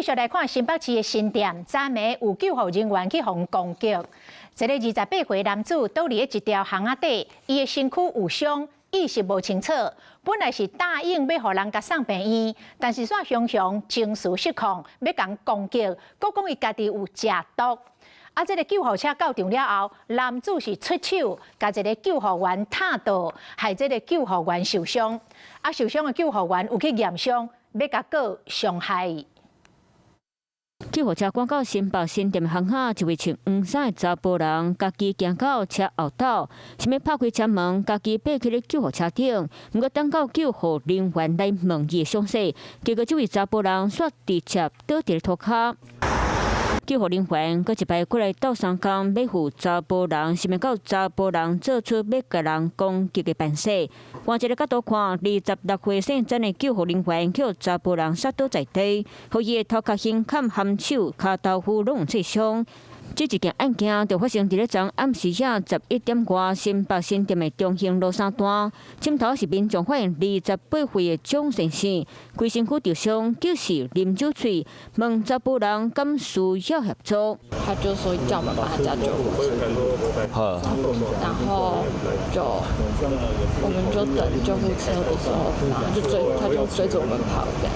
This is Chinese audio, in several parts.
继续来看新北市的新店，昨暝有救护人员去互攻击。一个28岁男子倒伫一条巷仔底，伊的身躯有伤，意识无清楚。本来是答应要互人甲送病院，但是煞常常情绪失控，要共攻击，佫讲伊家己有食毒。这个救护车到场了后，男子是出手，甲一个救护员踏倒，害这个救护员受伤。受伤的救护员有去验伤，要甲告伤害。救护车赶到新北新店的巷仔，一位穿黄衫的查甫人，家己行到车后斗，想要拍开车门，家己爬去咧救护车顶。不过等到救护人员来问伊的伤势，结果这位查甫人煞直接倒伫咧涂骹。救护人员搁一摆过来斗相共，要扶查甫人，是咪到查甫人做出要甲人攻击的办势？换一个角度看，26岁姓曾的救护人员叫查甫人摔倒在地，互伊的头壳、胸坎、含手、骹豆腐拢有挫伤。这一件案件就发生伫咧昨暗时下11点外，新北新店的中兴路3段，镜头是民众发现28岁的蒋先生，规身躯受伤，就是啉酒醉，问查甫人敢需要协助。他就说叫我们把他叫救护车，然后我们就等救护车的时候，然后他就追着我们跑这样。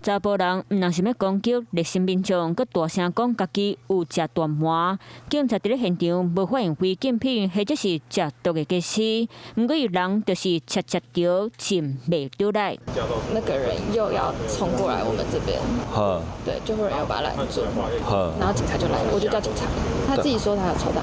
查甫人毋但想要攻击热心民众，佮大声讲家己有食大麻。警察伫咧现场无发现违禁品或者是食毒的假尸，不过有人就是切着浸袂倒来。那个人又要冲过来我们这边，对，救护人又把他拦住，然后警察就来了，我就叫警察，他自己说他有抽到。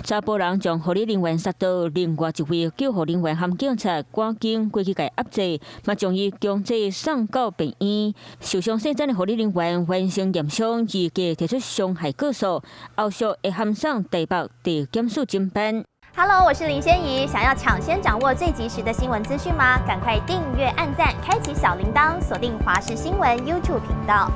查甫人将护理人员杀倒，另外一位救护人员和警察赶紧过去甲压制，嘛将伊强制送到病院。受伤细症的护理人员完成验伤，预计提出伤害告诉，后续会函送台北地检署侦办。Hello， 我是林仙怡，想要抢先掌握最及时的新闻资讯吗？赶快订阅、按赞、开启小铃铛，锁定华视新闻 YouTube 频道。